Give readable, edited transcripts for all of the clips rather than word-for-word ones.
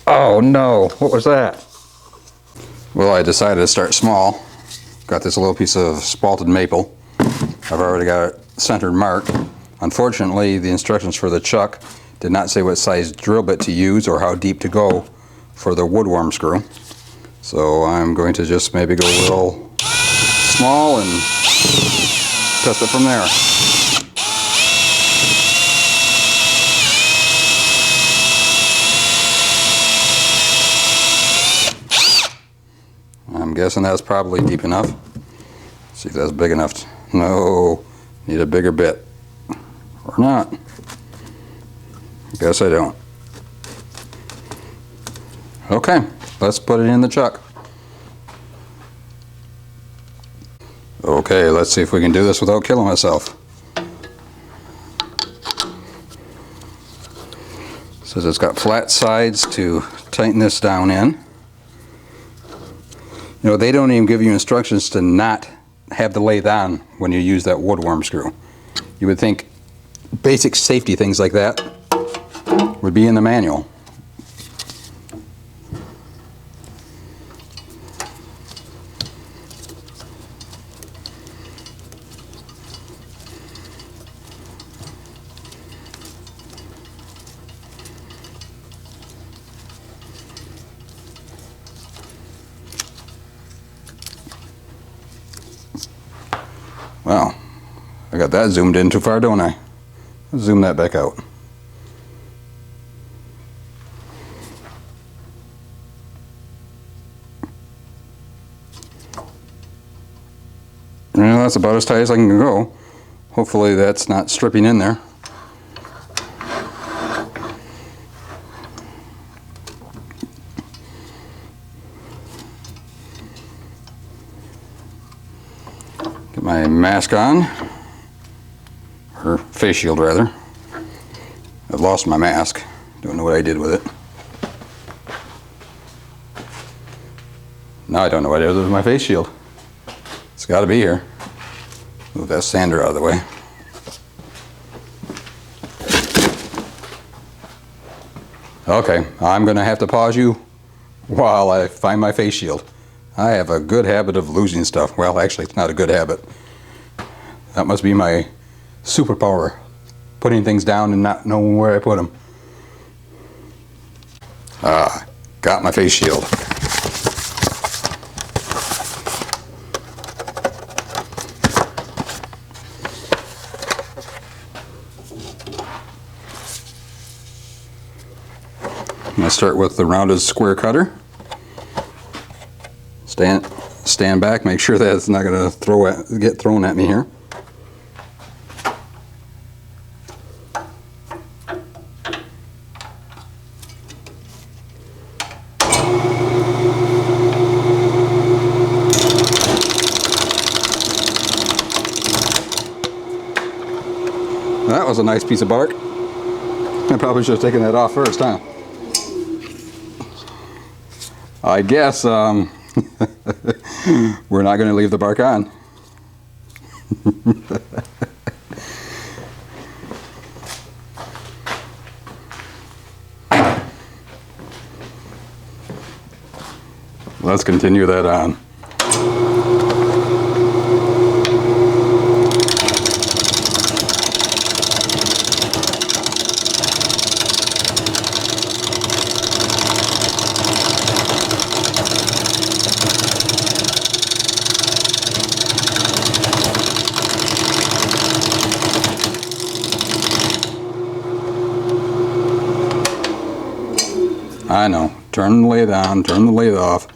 Oh no, what was that? Well, I decided to start small. Got this little piece of spalted maple. I've already got it centered marked. Unfortunately, the instructions for the chuck did not say what size drill bit to use or how deep to go for the wood worm screw. So I'm going to just maybe go a little small and test it from there. I'm guessing that's probably deep enough. See if that's big enough. No, need a bigger bit. Or not. Guess I don't. Okay, let's put it in the chuck. Okay, let's see if we can do this without killing myself. Says it's got flat sides to tighten this down in. You know, they don't even give you instructions to not have the lathe on when you use that wood worm screw. You would think basic safety things like that would be in the manual. Wow, I got that zoomed in too far, don't I? Let's zoom that back out. Well, that's about as tight as I can go. Hopefully that's not stripping in there. Get my mask on, or face shield rather. I've lost my mask. Don't know what I did with it. Now I don't know what I did with my face shield. It's got to be here. Move that sander out of the way. Okay, I'm going to have to pause you while I find my face shield. I have a good habit of losing stuff. Well, actually, it's not a good habit. That must be my superpower, putting things down and not knowing where I put them. Got my face shield. I'm going to start with the rounded square cutter. Stand back, make sure that it's not going to get thrown at me here. That was a nice piece of bark. I probably should have taken that off first, huh? I guess we're not going to leave the bark on. Let's continue that on. I know. Turn the lathe on, turn the lathe off.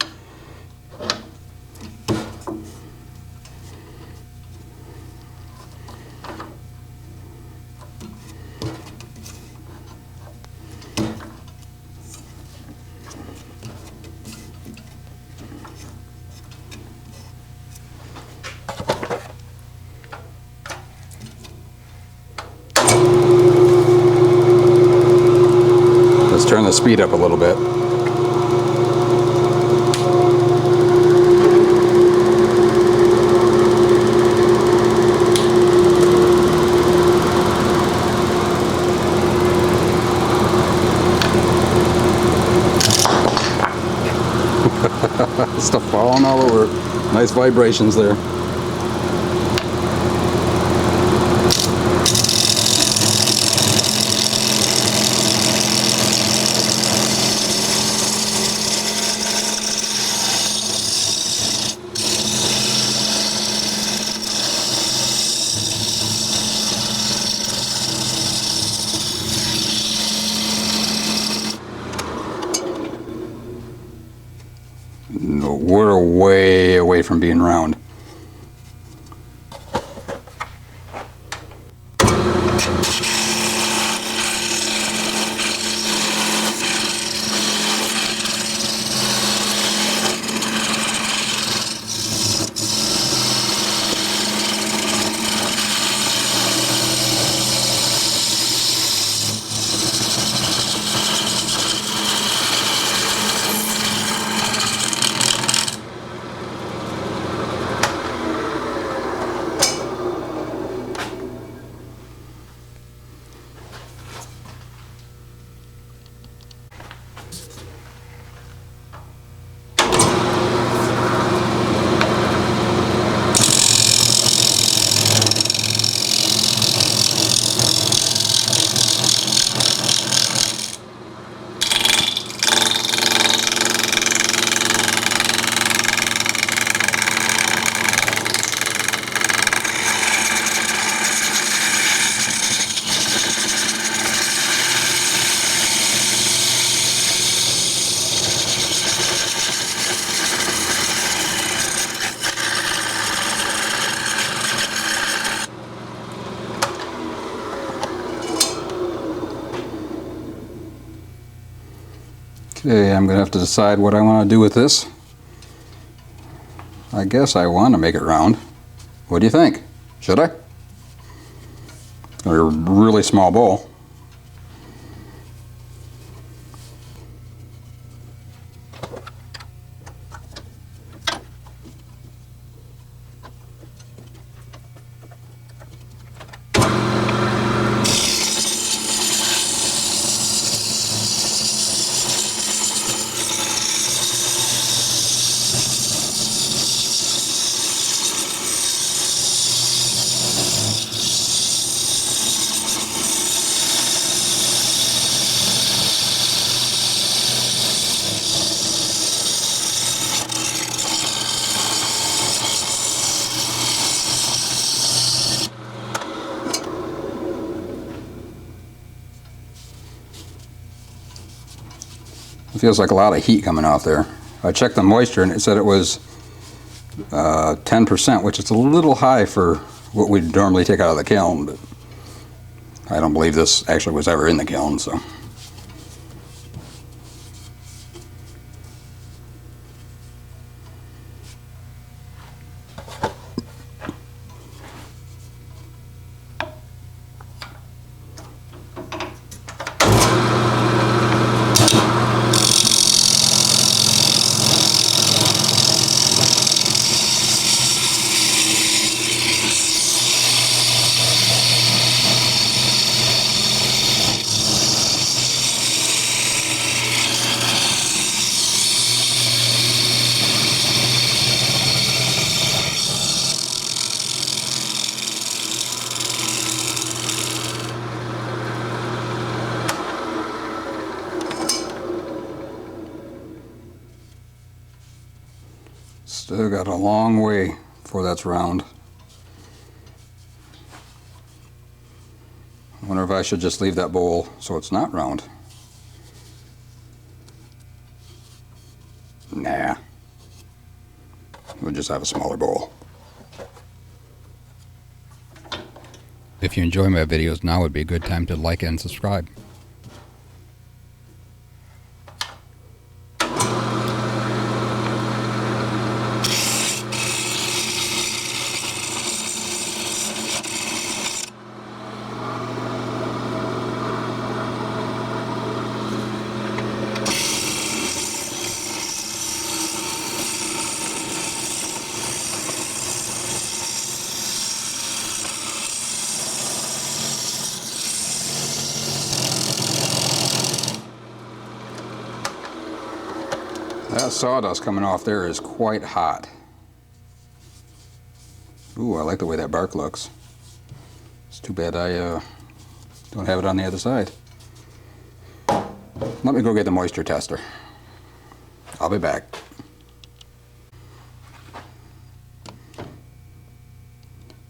Let's turn the speed up a little bit. Stuff falling all over. Nice vibrations there. No, we're way away from being round. Okay, I'm going to have to decide what I want to do with this. I guess I want to make it round. What do you think? Should I? Or a really small bowl. It feels like a lot of heat coming off there. I checked the moisture and it said it was 10%, which is a little high for what we'd normally take out of the kiln, but I don't believe this actually was ever in the kiln, so. Still got a long way before that's round. I wonder if I should just leave that bowl so it's not round. Nah. We'll just have a smaller bowl. If you enjoy my videos, now would be a good time to like and subscribe. That sawdust coming off there is quite hot. Ooh, I like the way that bark looks. It's too bad I don't have it on the other side. Let me go get the moisture tester. I'll be back.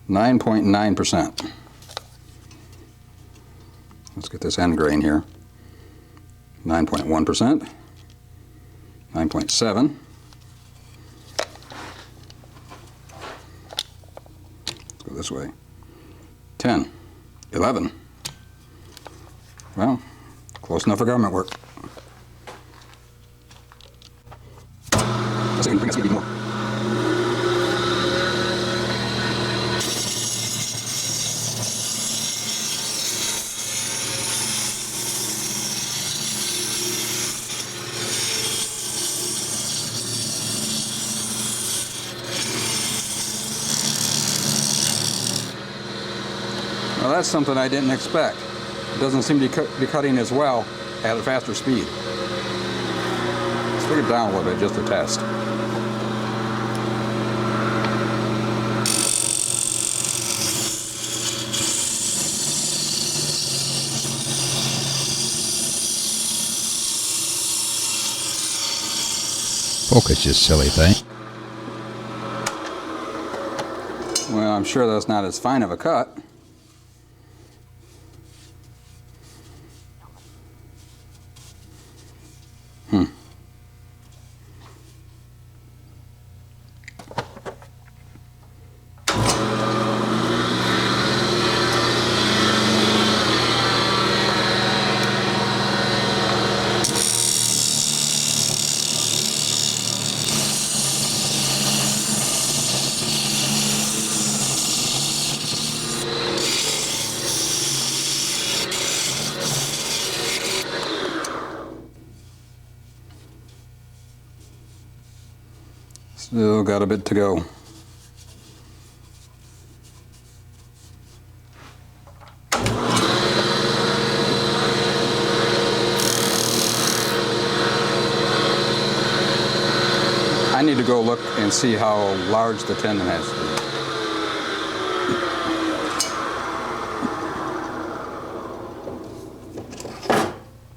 9.9%. Let's get this end grain here. 9.1%. 9.7. Go this way. 10. 11. Well, close enough for government work. Let's see if we can bring that speed more. Well, that's something I didn't expect. It doesn't seem to be cutting as well at a faster speed. Let's bring it down a little bit just to test. Focus, you silly thing. Well, I'm sure that's not as fine of a cut. Still got a bit to go. I need to go look and see how large the tendon has to be.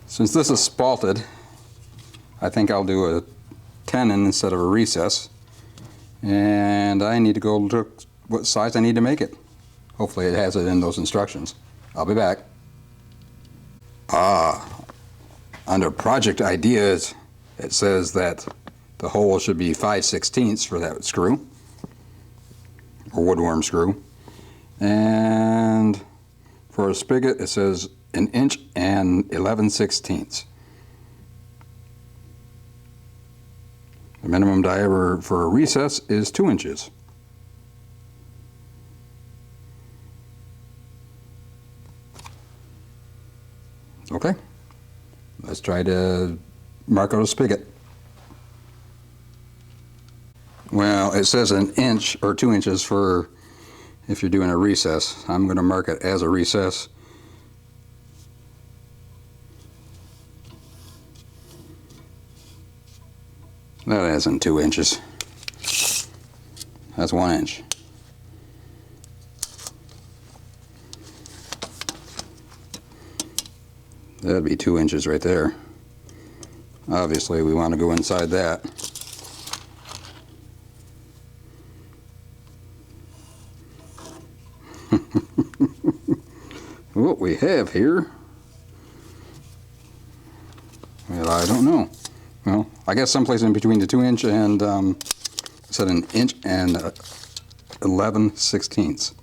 Since this is spalted, I think I'll do a tenon instead of a recess. And I need to go look what size I need to make it. Hopefully it has it in those instructions. I'll be back. Under project ideas, it says that the hole should be 5/16 for that screw, or woodworm screw. And for a spigot, it says 1 inch and 11/16. The minimum diameter for a recess is 2 inches. Okay, let's try to mark out a spigot. Well, it says 1 inch or 2 inches for if you're doing a recess. I'm going to mark it as a recess. That isn't 2 inches. That's 1 inch. That'd be 2 inches right there. Obviously, we want to go inside that. What we have here, well, I don't know. Well, I guess someplace in between the 2 inch and it said 1 inch and 11/16.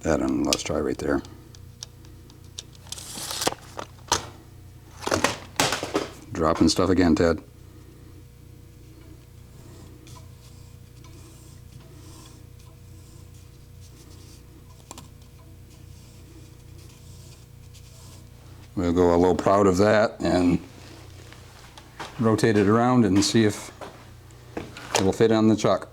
That one, let's try right there. Dropping stuff again, Ted. We'll go a little proud of that and rotate it around and see if it will fit on the chuck.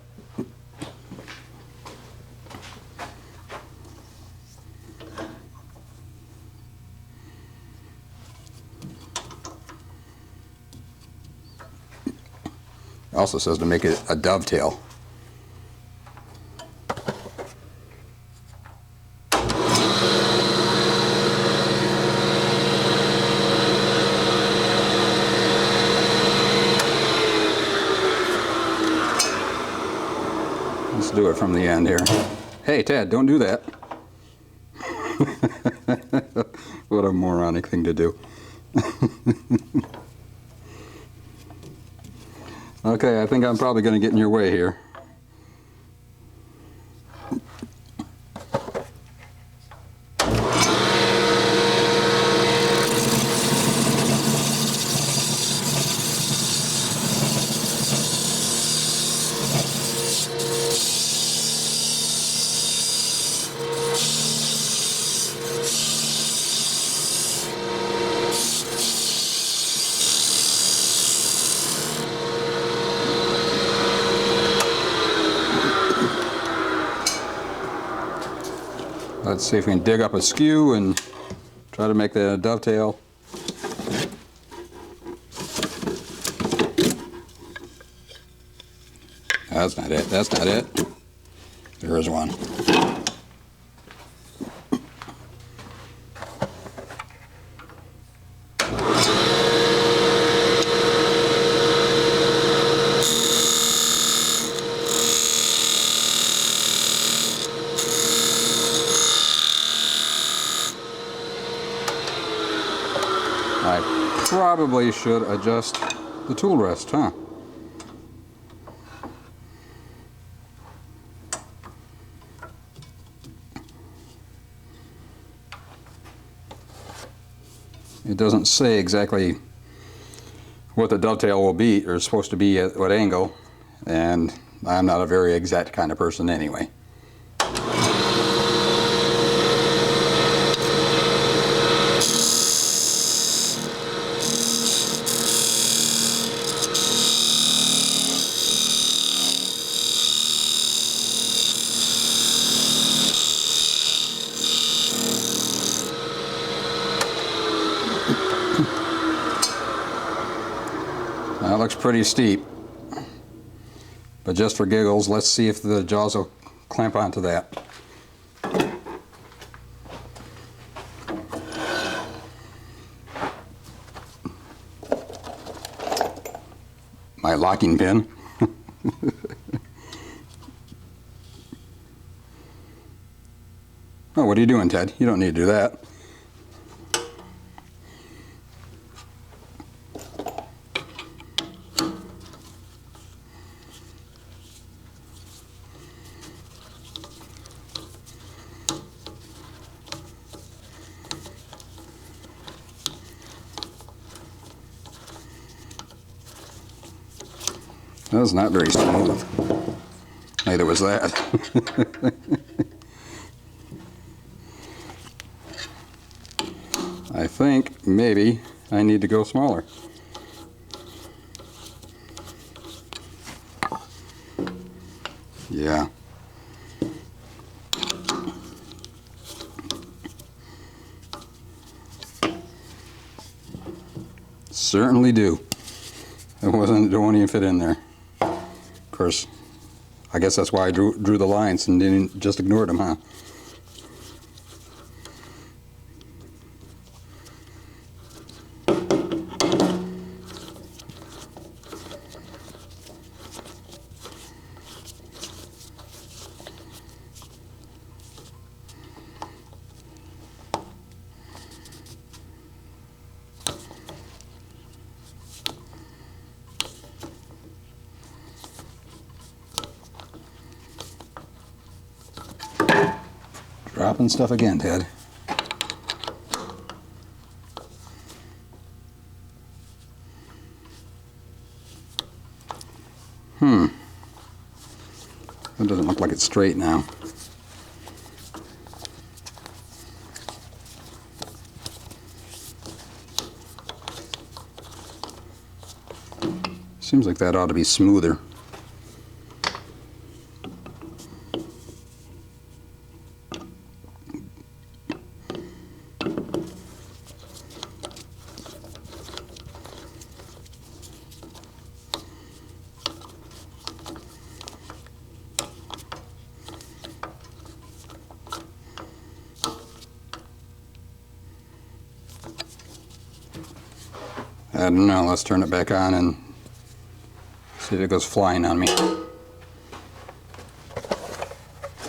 It also says to make it a dovetail. Let's do it from the end here. Hey, Ted, don't do that. What a moronic thing to do. Okay, I think I'm probably going to get in your way here. Let's see if we can dig up a skew and try to make that a dovetail. That's not it. That's not it. There is one. I probably should adjust the tool rest, huh? It doesn't say exactly what the dovetail will be, or is supposed to be at what angle, and I'm not a very exact kind of person anyway. That looks pretty steep, but just for giggles, let's see if the jaws will clamp onto that. My locking pin. Oh, what are you doing, Ted? You don't need to do that. That was not very smooth. Neither was that. I think maybe I need to go smaller. Yeah. Certainly do. It don't even fit in there. Of course, I guess that's why I drew the lines and didn't just ignore them, huh? Dropping stuff again, Ted. That doesn't look like it's straight now. Seems like that ought to be smoother. I don't know, let's turn it back on and see if it goes flying on me.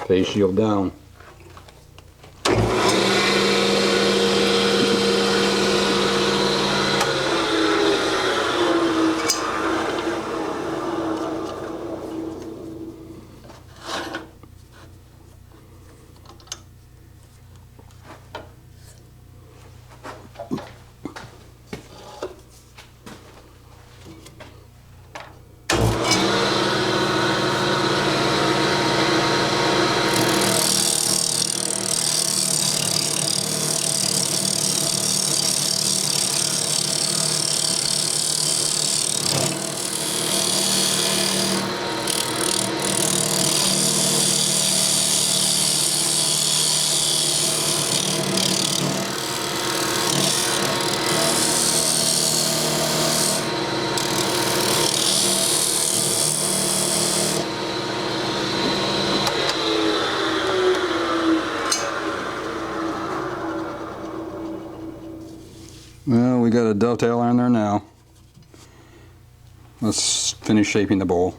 Face shield down. Well, we got a dovetail on there now. Let's finish shaping the bowl.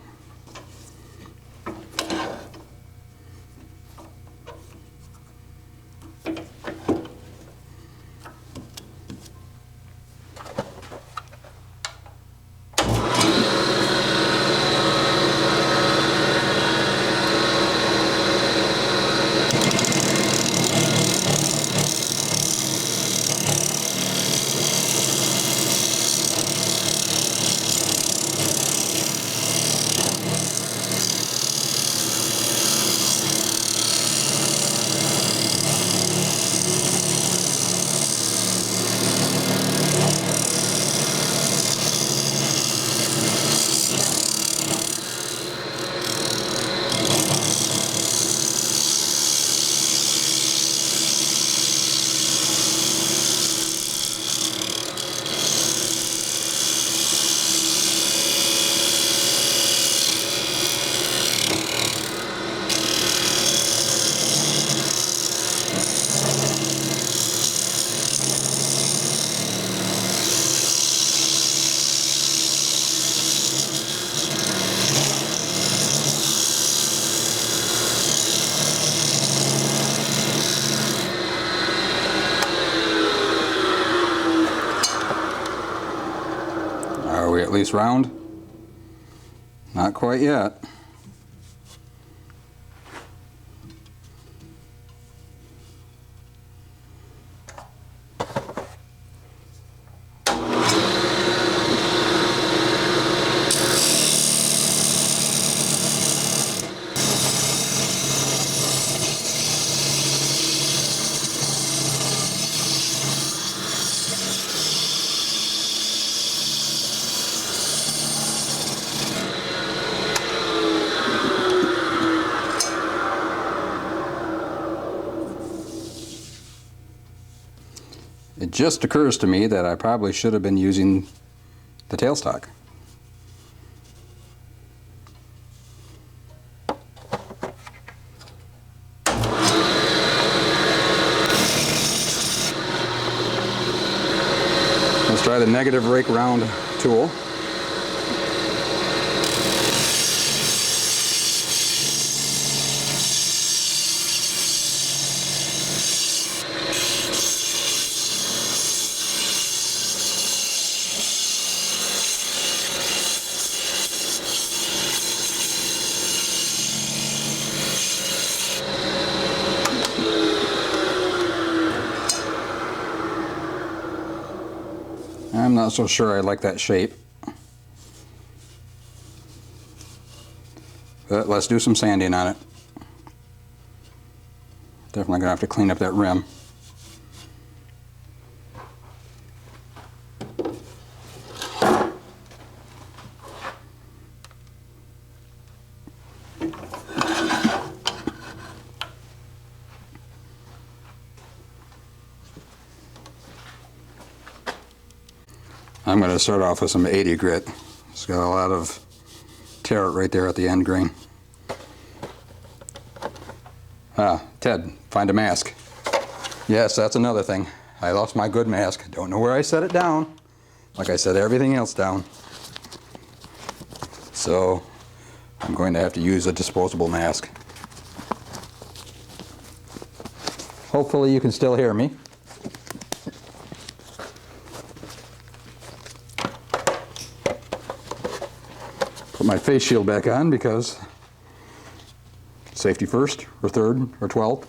Are we at least round? Not quite yet. It just occurs to me that I probably should have been using the tailstock. Let's try the negative rake round tool. I'm not so sure I like that shape. But let's do some sanding on it. Definitely gonna have to clean up that rim. I'm going to start off with some 80 grit. It's got a lot of tear right there at the end grain. Ted, find a mask. Yes, that's another thing. I lost my good mask. Don't know where I set it down. Like I set everything else down. So I'm going to have to use a disposable mask. Hopefully you can still hear me. Put my face shield back on because safety first, or third, or 12th.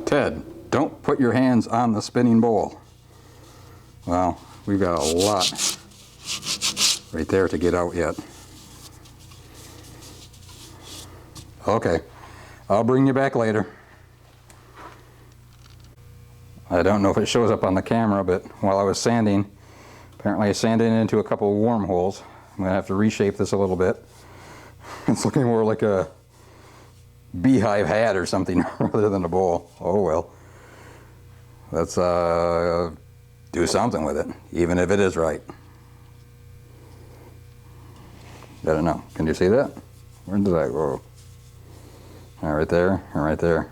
Ted, don't put your hands on the spinning bowl. Well, we've got a lot right there to get out yet. Okay, I'll bring you back later. I don't know if it shows up on the camera, but while I was sanding, apparently I sanded into a couple of wormholes. I'm going to have to reshape this a little bit. It's looking more like a beehive hat or something rather than a bowl. Oh well. Let's do something with it, even if it is right. I don't know. Can you see that? Where did that go? Right there, and right there.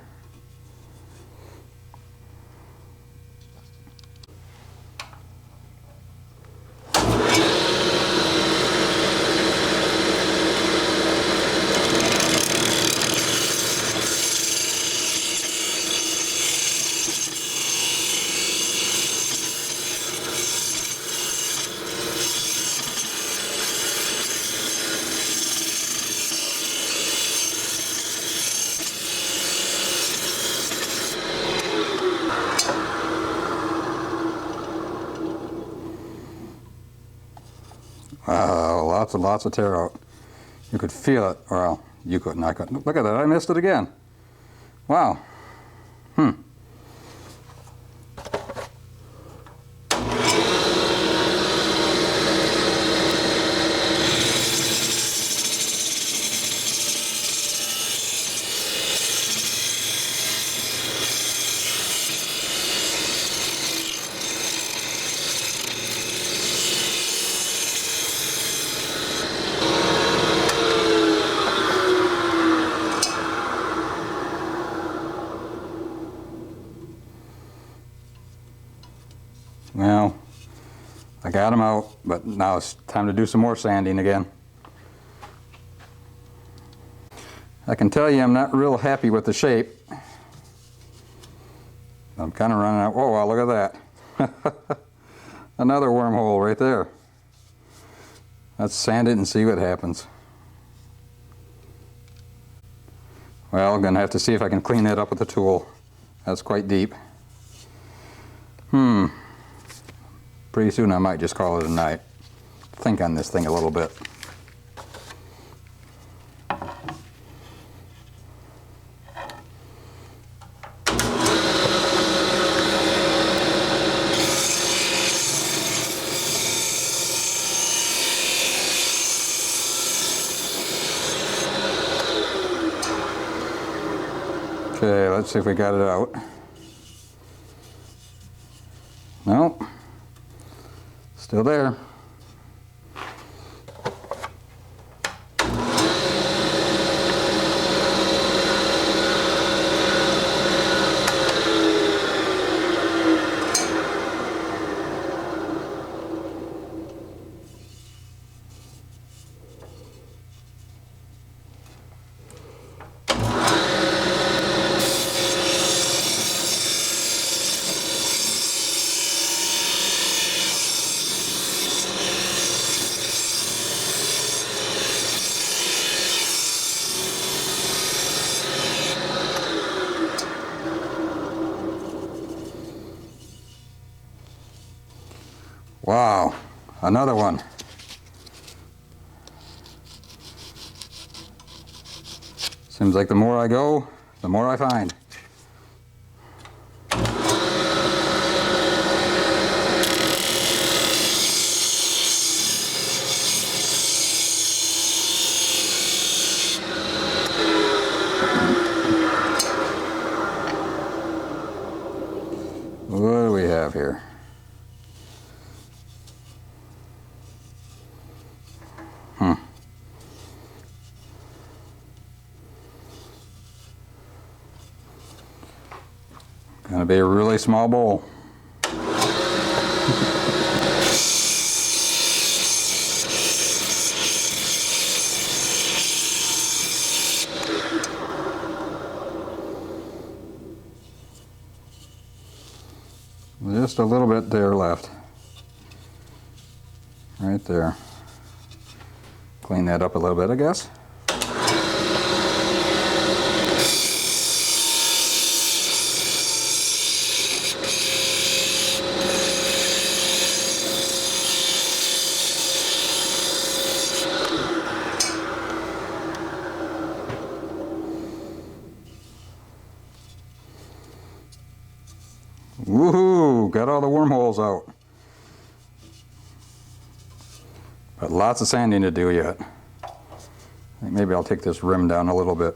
Lots and lots of tear out. You could feel it. Well, you couldn't. I couldn't. Look at that. I missed it again. Wow. Well, I got them out, but now it's time to do some more sanding again. I can tell you I'm not real happy with the shape. I'm kind of running out. Oh, wow, look at that. Another wormhole right there. Let's sand it and see what happens. Well, I'm going to have to see if I can clean that up with a tool. That's quite deep. Pretty soon I might just call it a night. Think on this thing a little bit. Okay, let's see if we got it out. Nope. Still there. Wow, another one. Seems like the more I go, the more I find. What do we have here? Gonna be a really small bowl. Just a little bit there left. Right there. Clean that up a little bit, I guess. Woohoo! Got all the wormholes out. But lots of sanding to do yet. I think maybe I'll take this rim down a little bit.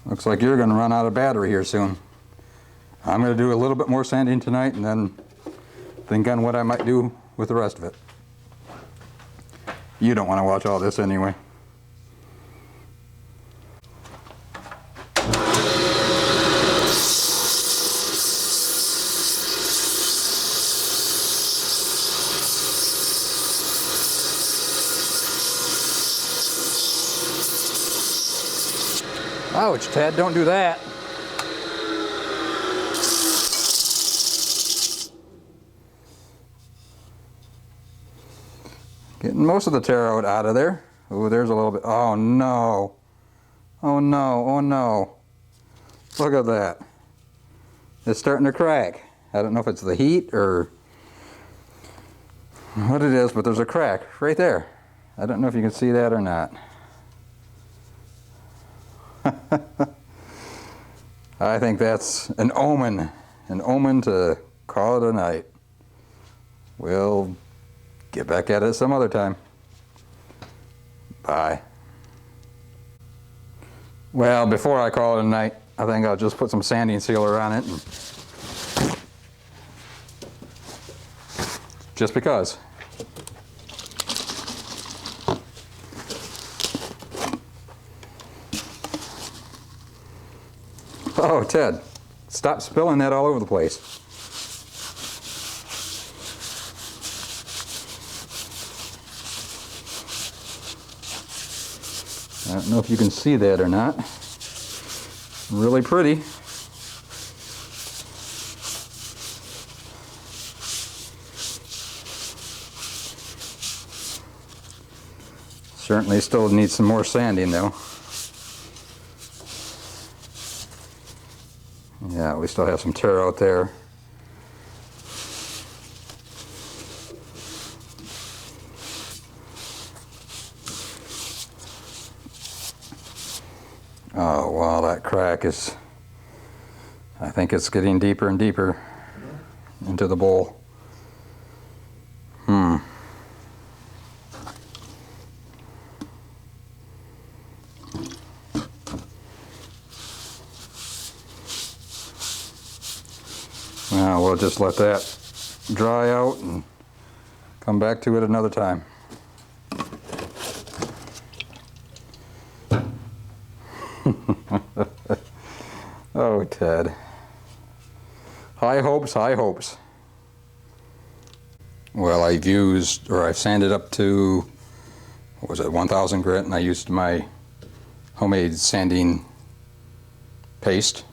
Looks like you're going to run out of battery here soon. I'm going to do a little bit more sanding tonight and then think on what I might do with the rest of it. You don't want to watch all this anyway. Ouch, Ted, don't do that. Getting most of the tear out of there. Oh, there's a little bit. Oh no. Oh no, oh no. Look at that. It's starting to crack. I don't know if it's the heat or what it is, but there's a crack right there. I don't know if you can see that or not. I think that's an omen to call it a night. We'll get back at it some other time. Bye. Well, before I call it a night, I think I'll just put some sanding sealer on it, and just because. Oh, Ted, stop spilling that all over the place. I don't know if you can see that or not. Really pretty. Certainly still needs some more sanding though. Yeah, we still have some tear out there. Oh, wow, that crack is, I think it's getting deeper and deeper into the bowl. Well, we'll just let that dry out and come back to it another time. Oh, Ted. High hopes, high hopes. Well, I've sanded up to, what was it, 1000 grit, and I used my homemade sanding paste.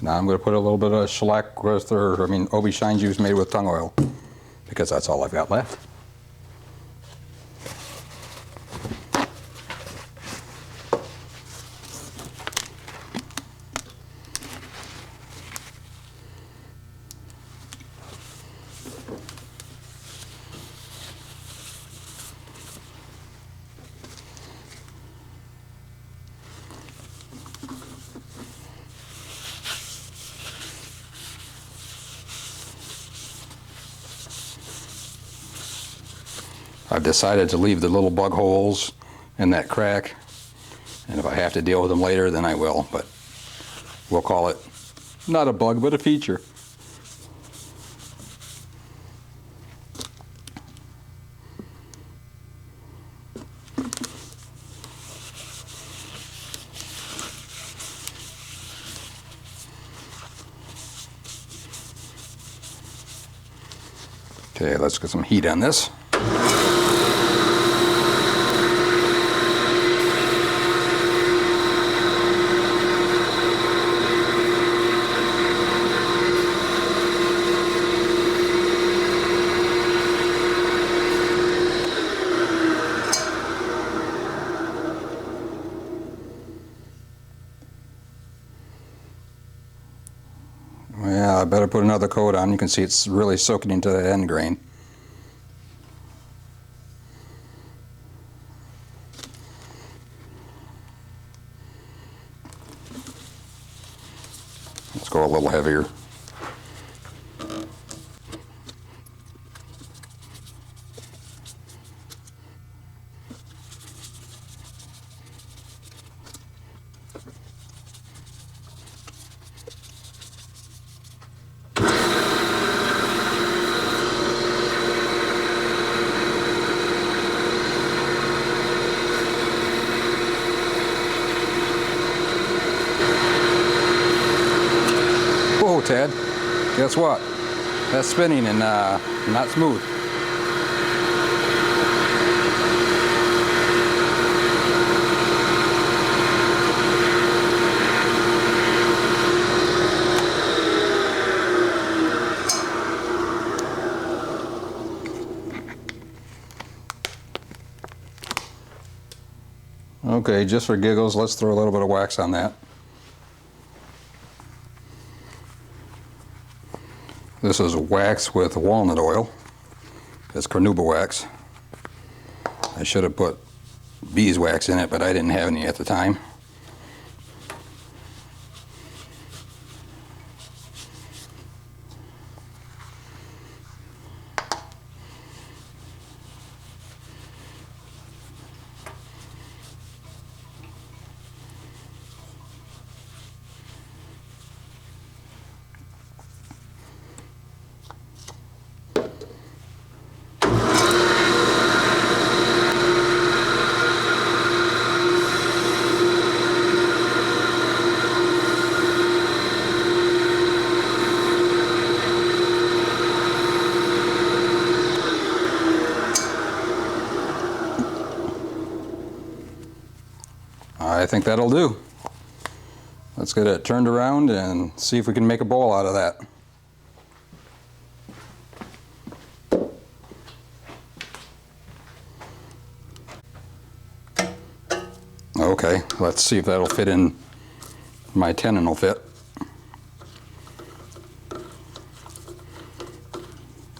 Now I'm going to put a little bit of shellac with, Obi Shine Juice made with tung oil, because that's all I've got left. I've decided to leave the little bug holes in that crack, and if I have to deal with them later, then I will, but we'll call it not a bug, but a feature. Okay, let's get some heat on this. Yeah, I better put another coat on. You can see it's really soaking into that end grain. Let's go a little heavier. Whoa, Ted, guess what? That's spinning and not smooth. Okay, just for giggles, let's throw a little bit of wax on that. This is wax with walnut oil. It's carnauba wax. I should have put beeswax in it, but I didn't have any at the time. I think that'll do. Let's get it turned around and see if we can make a bowl out of that. Okay, let's see if that'll fit in. My tenon will fit.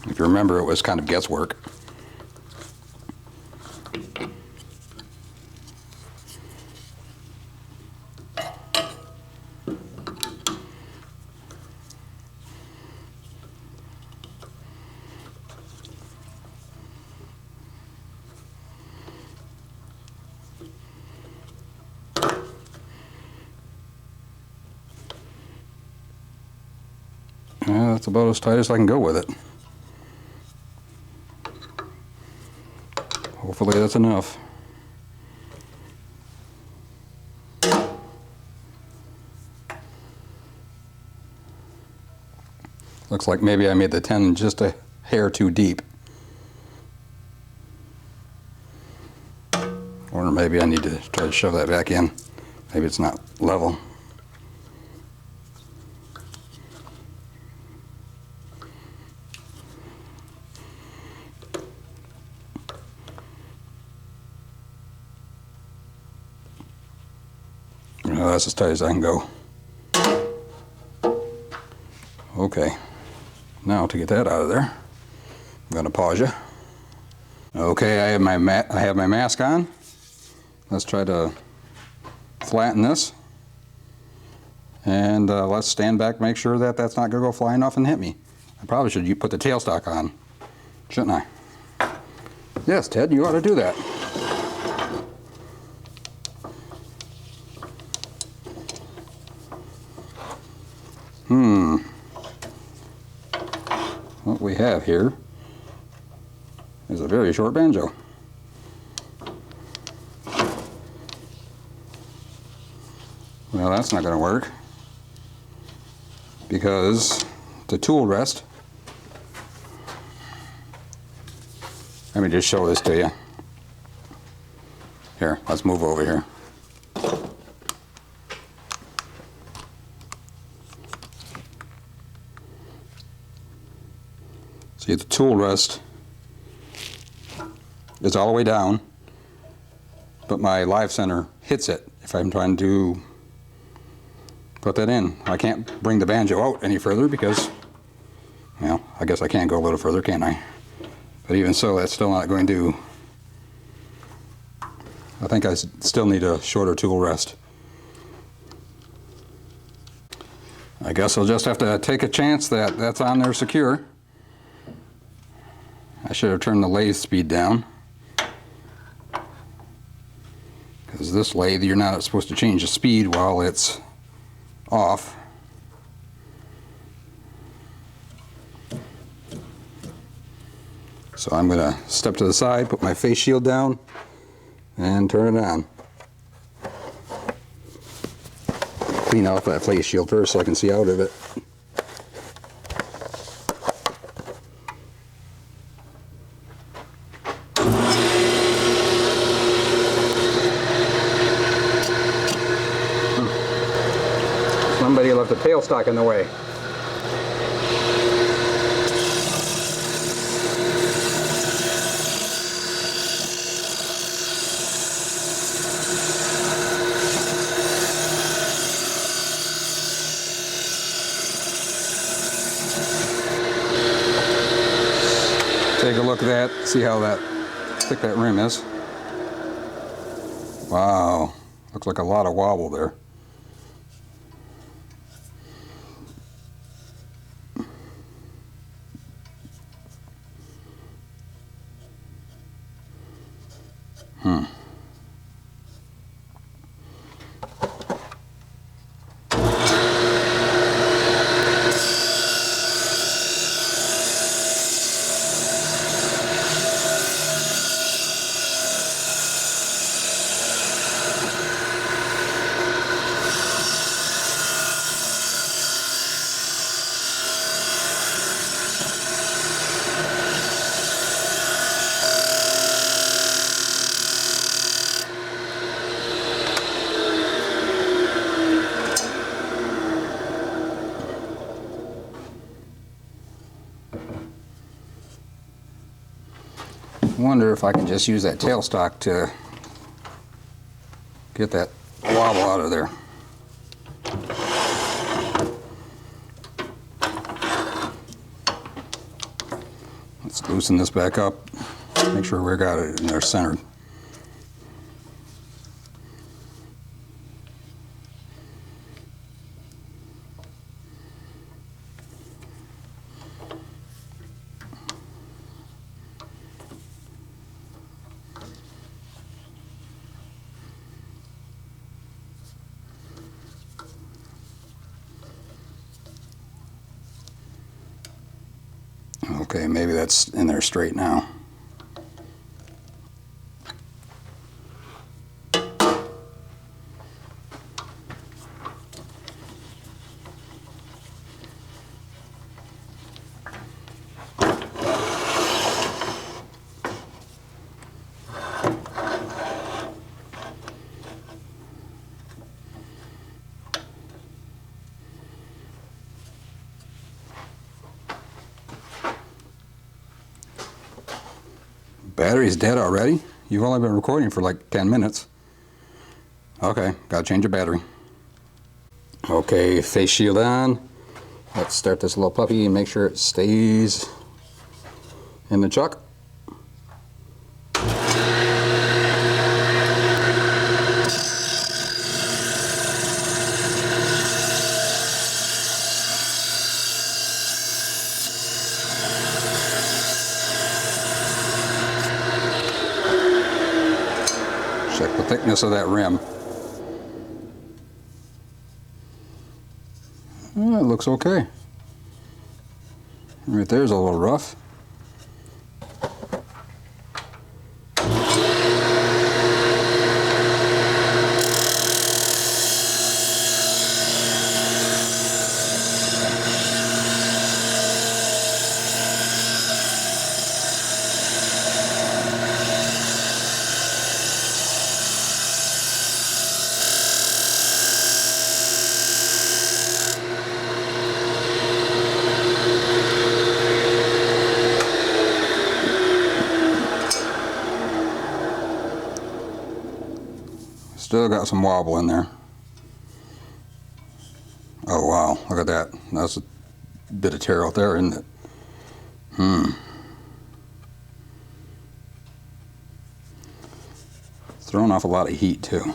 If you remember, it was kind of guesswork. Yeah, that's about as tight as I can go with it. Hopefully that's enough. Looks like maybe I made the tenon just a hair too deep. Or maybe I need to try to shove that back in. Maybe it's not level. That's as tight as I can go. Okay, now to get that out of there, I'm going to pause you. Okay, I have my mask on. Let's try to flatten this, and let's stand back, make sure that that's not going to go flying off and hit me. I probably should put the tailstock on, shouldn't I? Yes, Ted, you ought to do that. What we have here is a very short banjo. Well, that's not going to work because the tool rest. Let me just show this to you. Here, let's move over here. See, the tool rest is all the way down, but my live center hits it if I'm trying to put that in. I can't bring the banjo out any further because, well, I guess I can go a little further, can't I? But even so, that's still not going to. I think I still need a shorter tool rest. I guess I'll just have to take a chance that that's on there secure. I should have turned the lathe speed down, because this lathe, you're not supposed to change the speed while it's off. So I'm going to step to the side, put my face shield down, and turn it on. Clean off that face shield first so I can see out of it. Somebody left a tailstock in the way. Take a look at that, see how thick that rim is. Wow, looks like a lot of wobble there. I wonder if I can just use that tailstock to get that wobble out of there. Let's loosen this back up, make sure we got it in there centered. Okay, maybe that's in there straight now. Battery's dead already? You've only been recording for like 10 minutes. Okay, gotta change the battery. Okay, face shield on. Let's start this little puppy and make sure it stays in the chuck. Check the thickness of that rim. Oh, it looks okay. Right there's a little rough. Still got some wobble in there. Oh wow, look at that. That's a bit of tear out there, isn't it? Throwing off a lot of heat too.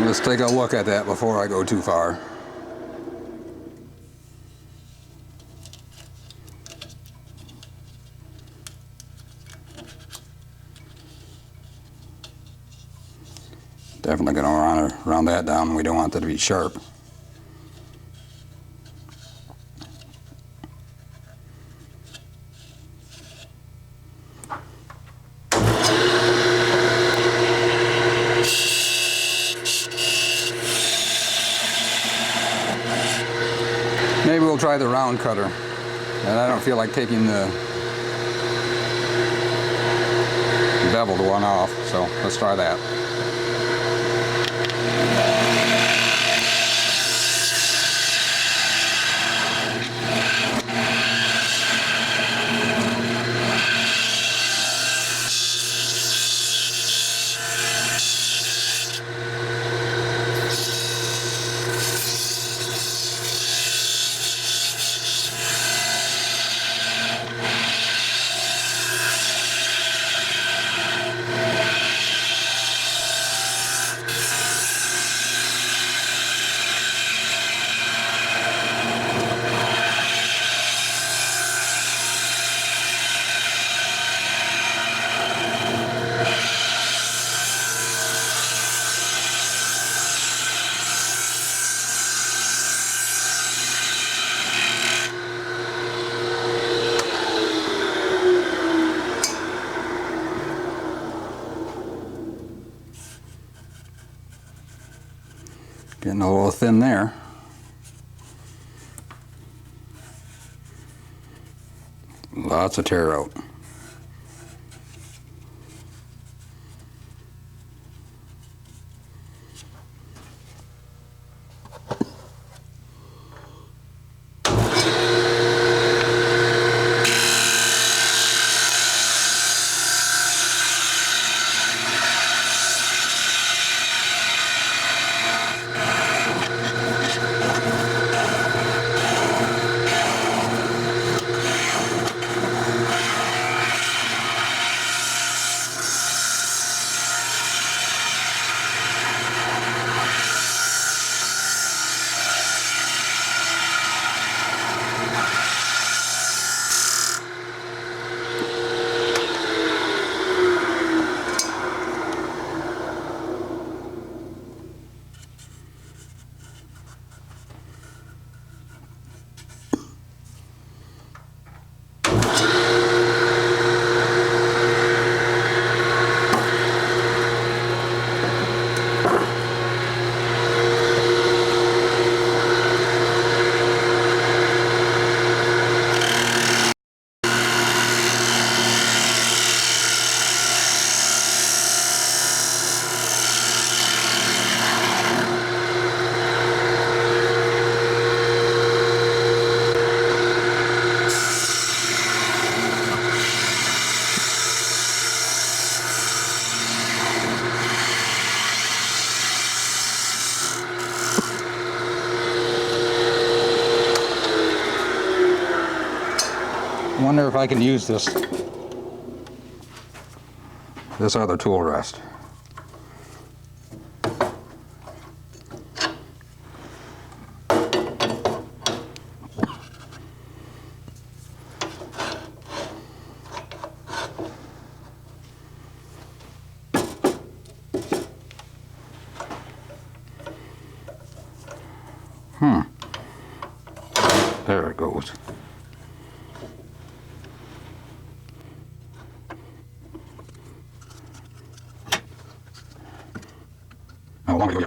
Let's take a look at that before I go too far. Definitely going to round that down. We don't want that to be sharp. Maybe we'll try the round cutter. And I don't feel like taking the beveled one off, so let's try that. Getting a little thin there. Lots of tear out. I can use this other tool rest. There it goes. How long ago?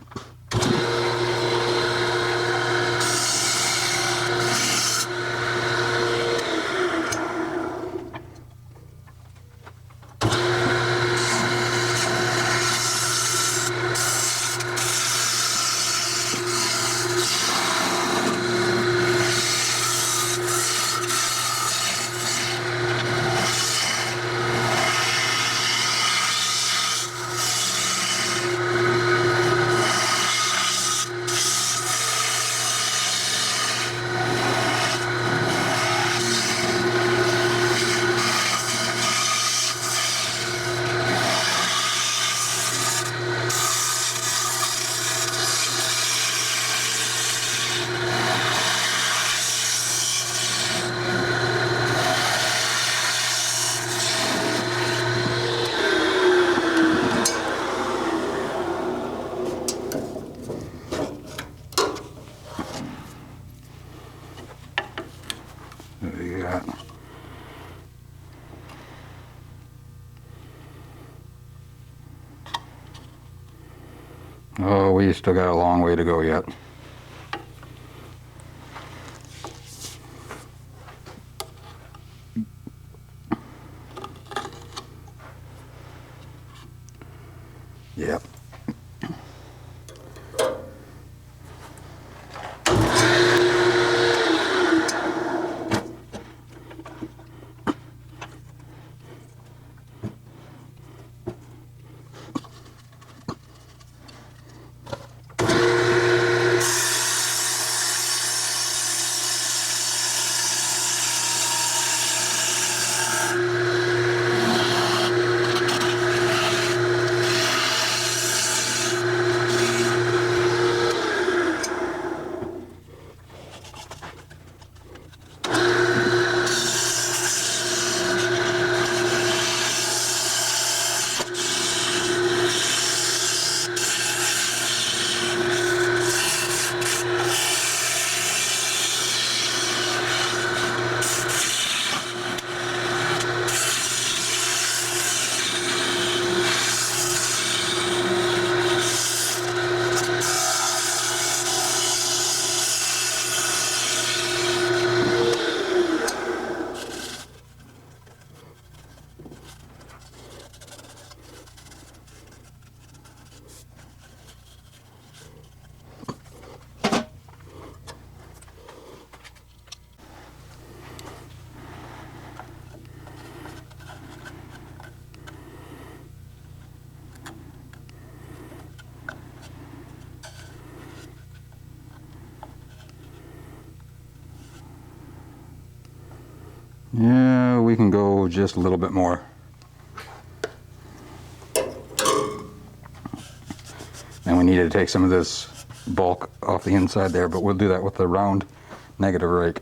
There you got. Oh, we still got a long way to go yet. Yep. Yeah, we can go just a little bit more. And we need to take some of this bulk off the inside there, but we'll do that with the round negative rake.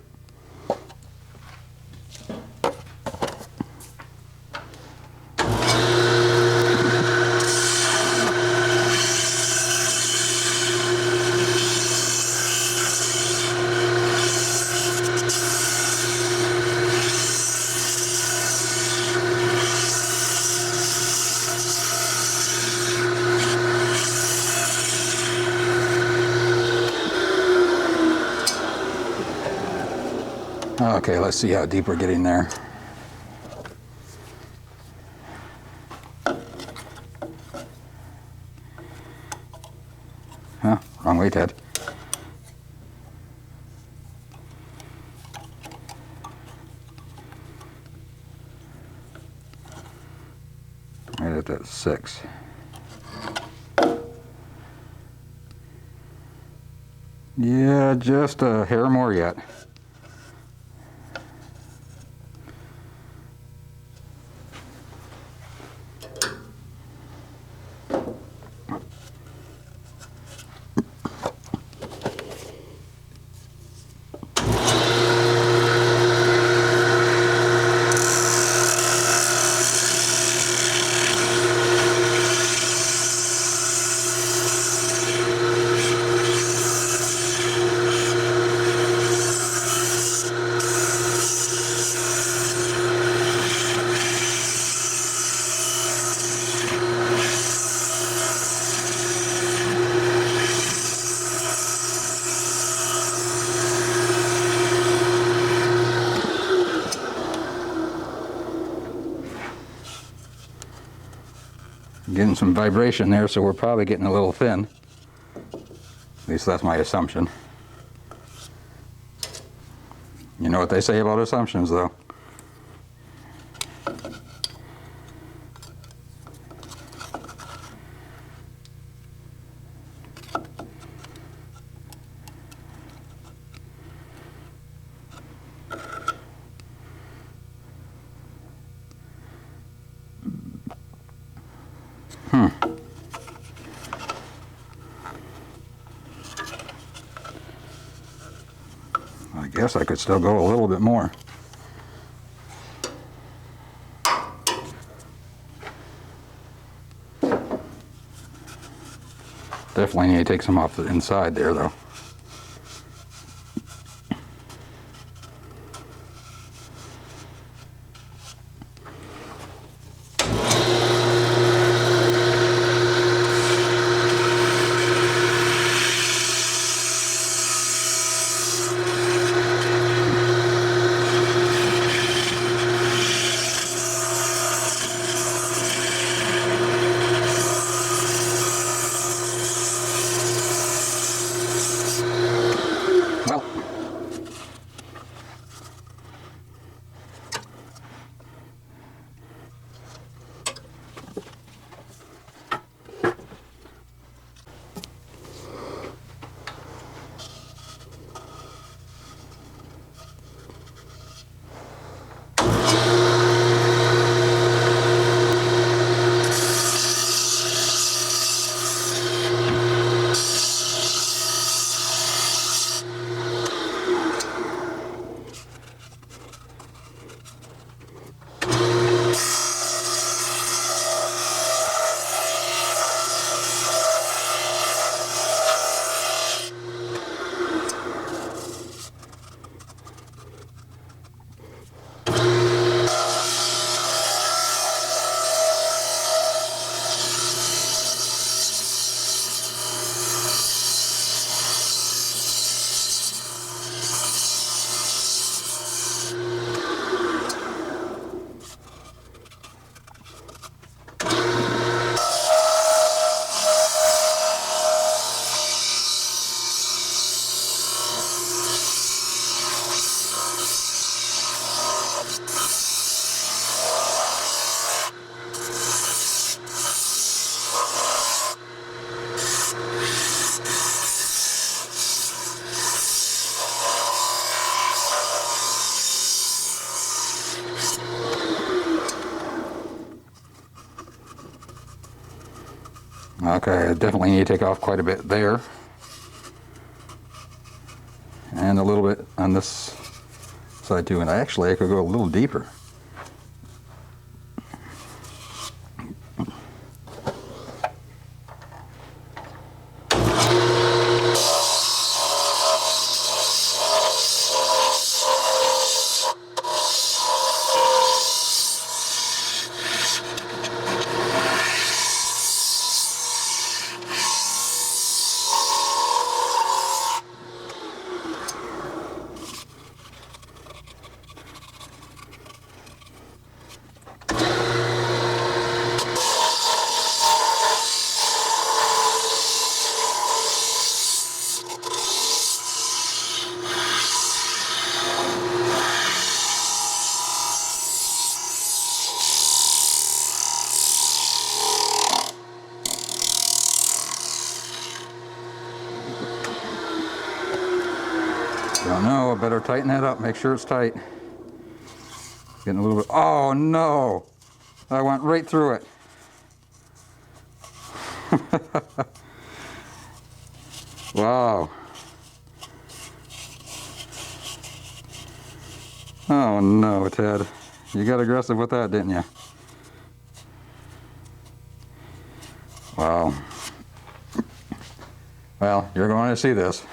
Okay, let's see how deep we're getting there. Huh? Wrong way, Ted. Right at that 6. Yeah, just a hair more yet. Getting some vibration there, so we're probably getting a little thin. At least that's my assumption. You know what they say about assumptions, though. I guess I could still go a little bit more. Definitely need to take some off the inside there, though. Okay, I definitely need to take off quite a bit there. And a little bit on this side too. And actually I could go a little deeper. Don't know, I better tighten that up, make sure it's tight. Getting a little bit, oh no! I went right through it. Wow. Oh no, Ted. You got aggressive with that, didn't you? Wow. Well, you're going to see this.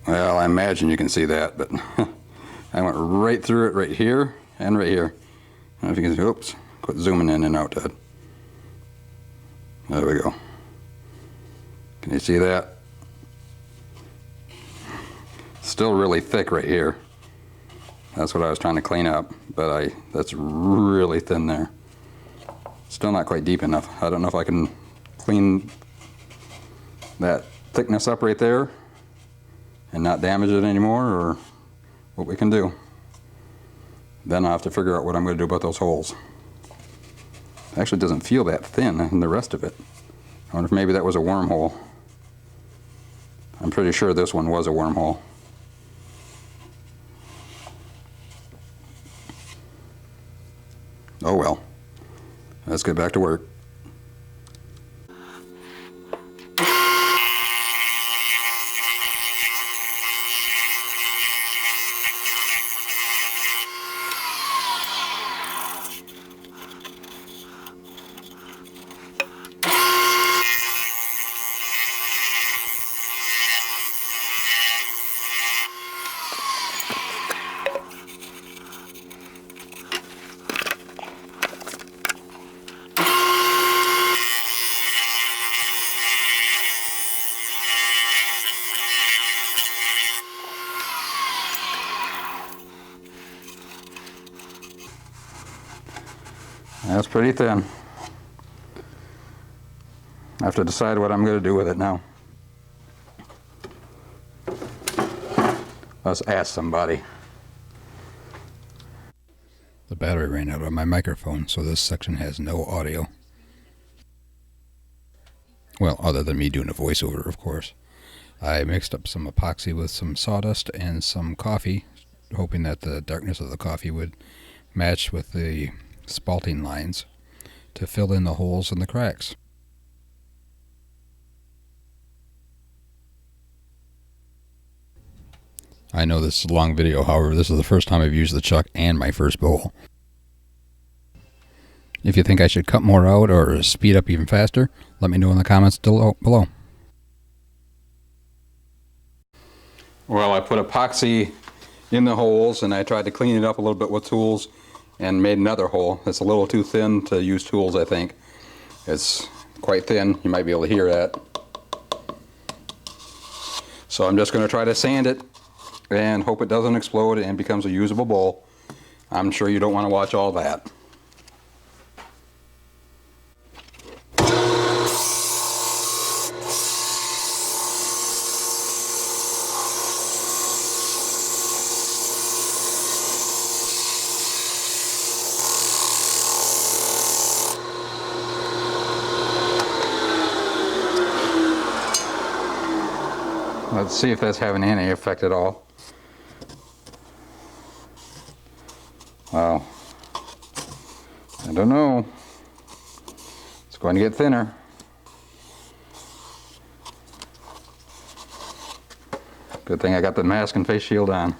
Well, I imagine you can see that, but I went right through it right here and right here. I don't know if you can see, oops, quit zooming in and out, Ted. There we go. Can you see that? Still really thick right here. That's what I was trying to clean up, but that's really thin there. Still not quite deep enough. I don't know if I can clean that thickness up right there and not damage it anymore, or what we can do. Then I'll have to figure out what I'm going to do about those holes. It actually doesn't feel that thin in the rest of it. I wonder if maybe that was a wormhole. I'm pretty sure this one was a wormhole. Oh well. Let's get back to work. That's pretty thin. I have to decide what I'm going to do with it now. Let's ask somebody. The battery ran out on my microphone, so this section has no audio. Well, other than me doing a voiceover, of course. I mixed up some epoxy with some sawdust and some coffee, hoping that the darkness of the coffee would match with the spalting lines to fill in the holes and the cracks. I know this is a long video, however, this is the first time I've used the chuck and my first bowl. If you think I should cut more out or speed up even faster, let me know in the comments below. Well, I put epoxy in the holes and I tried to clean it up a little bit with tools and made another hole. It's a little too thin to use tools, I think. It's quite thin. You might be able to hear that. So I'm just going to try to sand it and hope it doesn't explode and becomes a usable bowl. I'm sure you don't want to watch all that. Let's see if that's having any effect at all. Well, I don't know. It's going to get thinner. Good thing I got the mask and face shield on.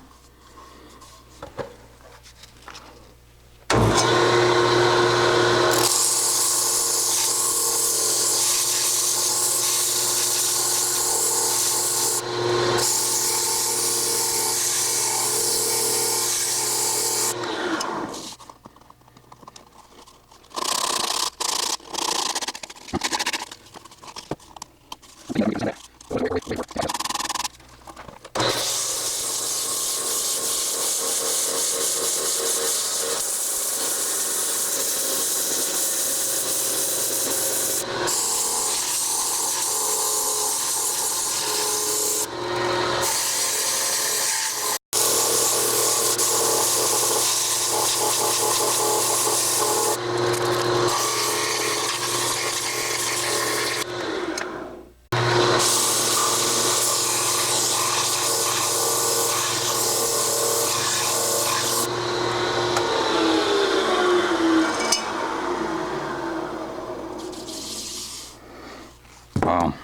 Wow,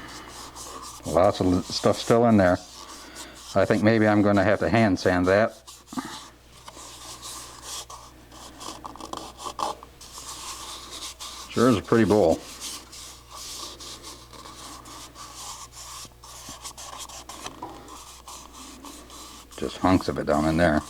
lots of stuff still in there. I think maybe I'm going to have to hand sand that. Sure is a pretty bowl. Just hunks of it down in there.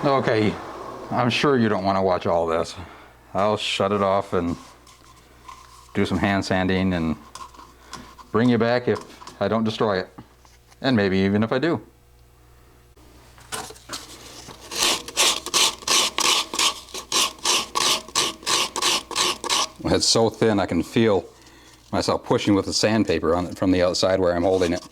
Okay, I'm sure you don't want to watch all this. I'll shut it off and do some hand sanding and bring you back if I don't destroy it. And maybe even if I do. It's so thin I can feel myself pushing with the sandpaper on it from the outside where I'm holding it.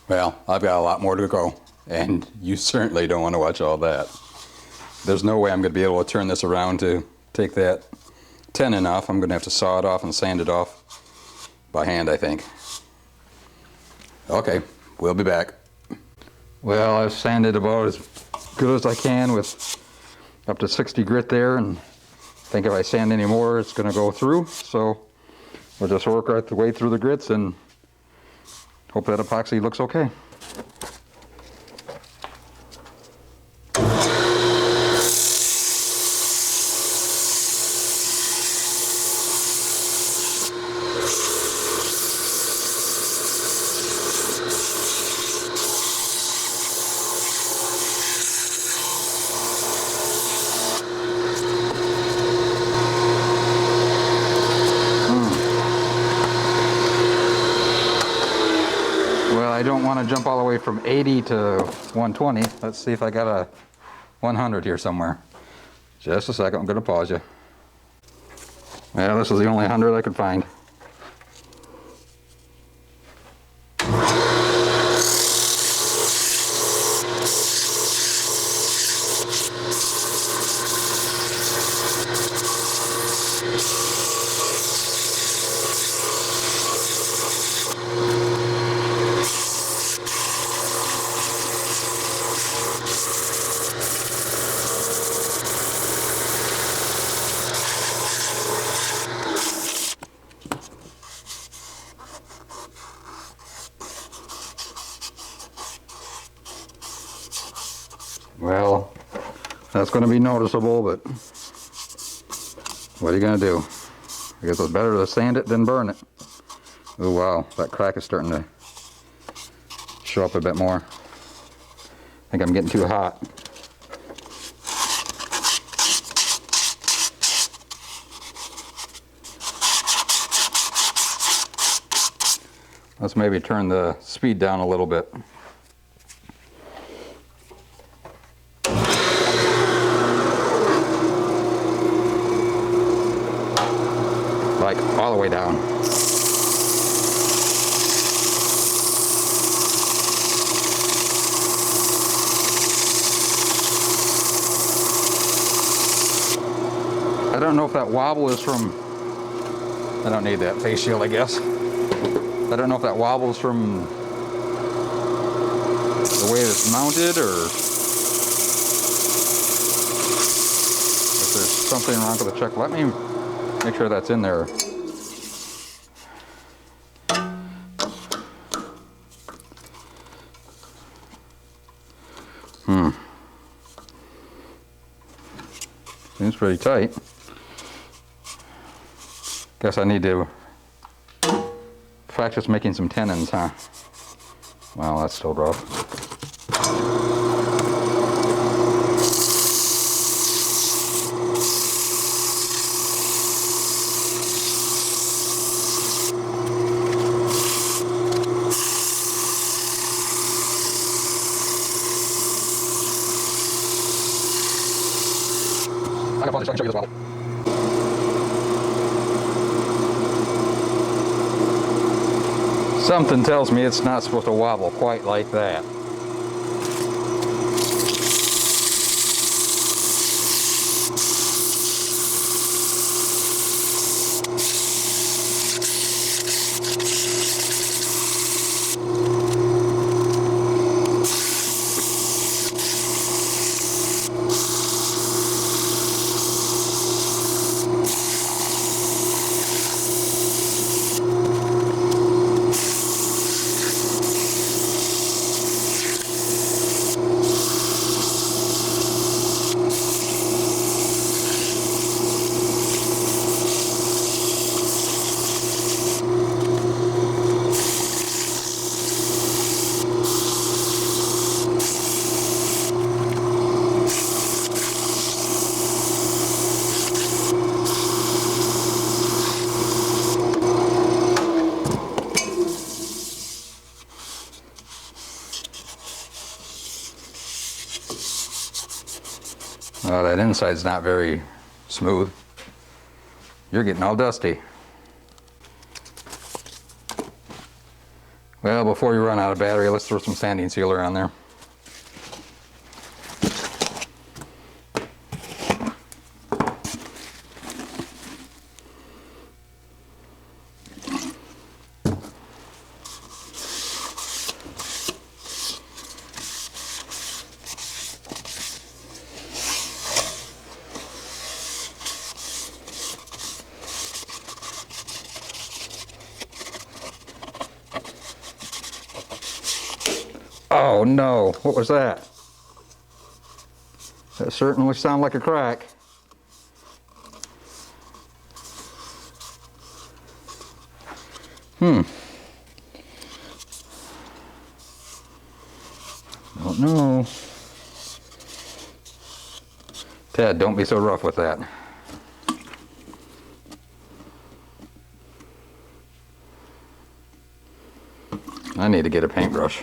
Well, I've got a lot more to go, and you certainly don't want to watch all that. There's no way I'm going to be able to turn this around to take that tenon off. I'm going to have to saw it off and sand it off by hand, I think. Okay, we'll be back. Well, I've sanded about as good as I can with up to 60 grit there, and I think if I sand any more, it's going to go through. So we'll just work right the way through the grits and hope that epoxy looks okay. I don't want to jump all the way from 80 to 120. Let's see if I got a 100 here somewhere. Just a second, I'm going to pause you. Well, this is the only 100 I could find. Well, that's going to be noticeable, but what are you going to do? I guess it's better to sand it than burn it. Oh wow, that crack is starting to show up a bit more. I think I'm getting too hot. Let's maybe turn the speed down a little bit. Like all the way down. I don't know if that wobble is from, I don't need that face shield, I guess. I don't know if that wobble is from the way it's mounted, or if there's something wrong with the check. Let me make sure that's in there. Seems pretty tight. Guess I need to practice making some tenons, huh? Wow, that's still rough. I can pause it so I can show you this wobble. Something tells me it's not supposed to wobble quite like that. Oh, that inside's not very smooth. You're getting all dusty. Well, before you run out of battery, let's throw some sanding sealer on there. Oh no, what was that? That certainly sounded like a crack. Don't know. Ted, don't be so rough with that. I need to get a paintbrush.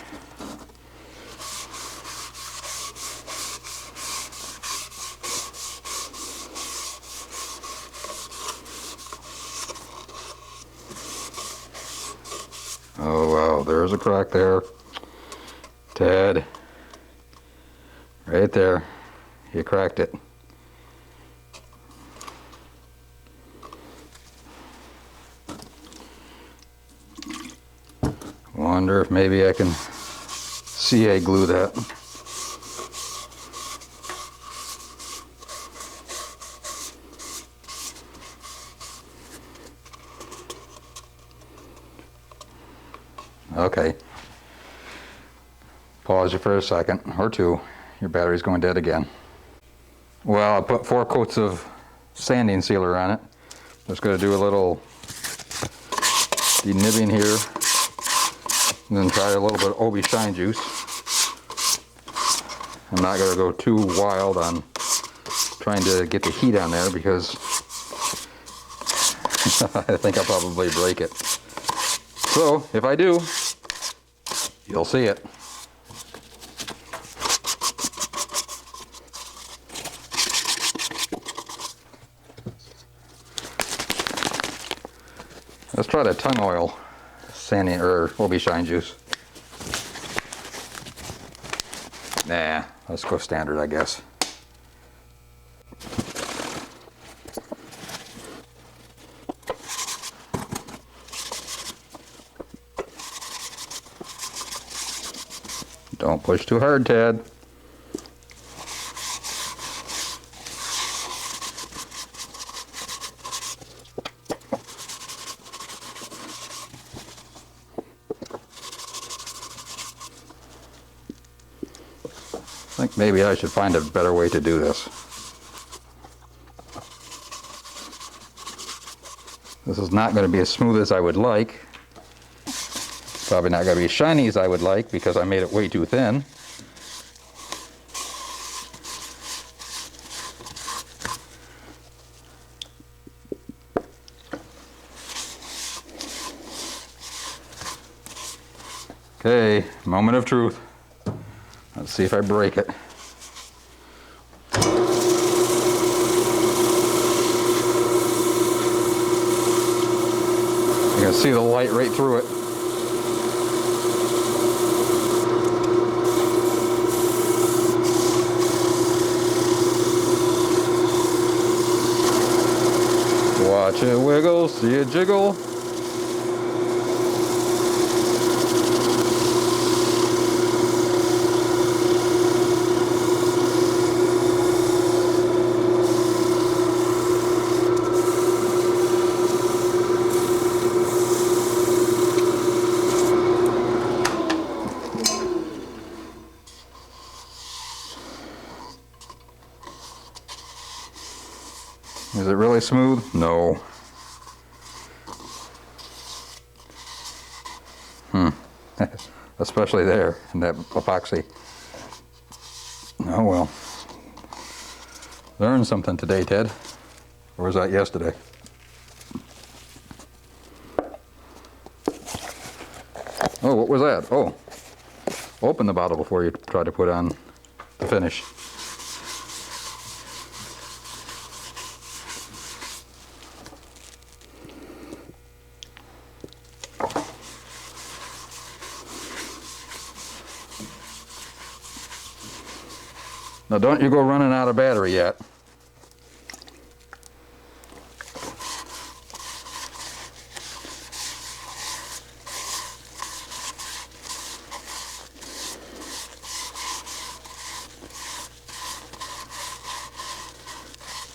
Oh wow, there's a crack there. Ted, right there, you cracked it. Wonder if maybe I can CA glue that. Okay. Pause you for a second or two. Your battery's going dead again. Well, I put 4 coats of sanding sealer on it. Just going to do a little denibbing here. And then try a little bit of OB shine juice. I'm not going to go too wild on trying to get the heat on there because I think I'll probably break it. So, if I do, you'll see it. Let's try the tongue oil sanding or OB shine juice. Nah, let's go standard, I guess. Don't push too hard, Ted. I think maybe I should find a better way to do this. This is not going to be as smooth as I would like. Probably not going to be as shiny as I would like because I made it way too thin. Okay, moment of truth. Let's see if I break it. You can see the light right through it. Watch it wiggle, see it jiggle. Is it really smooth? No. Especially there in that epoxy. Oh well. Learned something today, Ted. Or was that yesterday? Oh, what was that? Oh. Open the bottle before you try to put on the finish. Now don't you go running out of battery yet.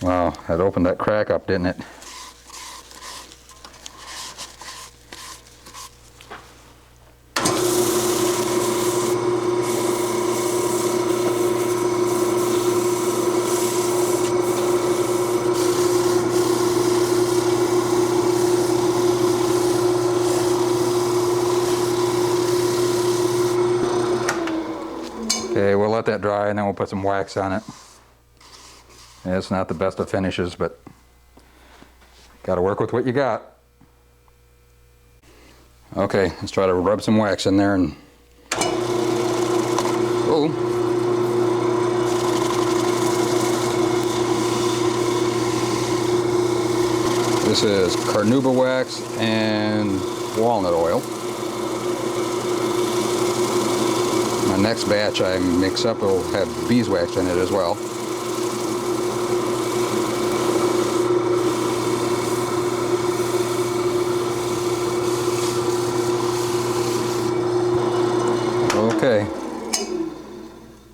Wow, that opened that crack up, didn't it? Okay, we'll let that dry and then we'll put some wax on it. Yeah, it's not the best of finishes, but got to work with what you got. Okay, let's try to rub some wax in there and... Oh! This is carnauba wax and walnut oil. My next batch I mix up will have beeswax in it as well. Okay,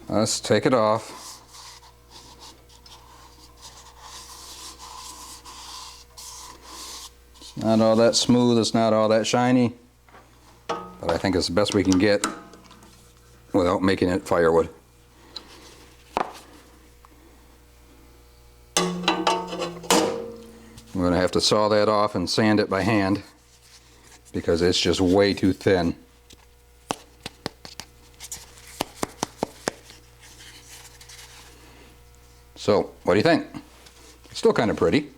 let's take it off. It's not all that smooth, it's not all that shiny, but I think it's the best we can get without making it firewood. I'm going to have to saw that off and sand it by hand because it's just way too thin. So, what do you think? It's still kind of pretty.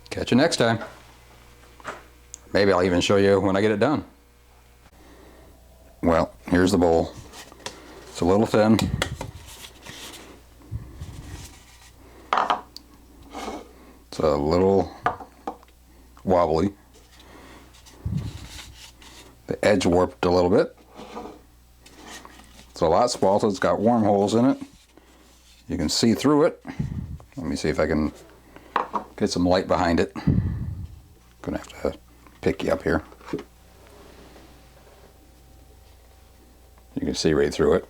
Catch you next time. Maybe I'll even show you when I get it done. Well, here's the bowl. It's a little thin. It's a little wobbly. The edge warped a little bit. It's a lot spalted. It's got wormholes in it. You can see through it. Let me see if I can get some light behind it. Gonna have to pick you up here. You can see right through it.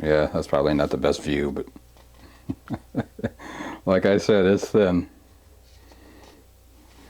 Yeah, that's probably not the best view, but like I said, it's thin.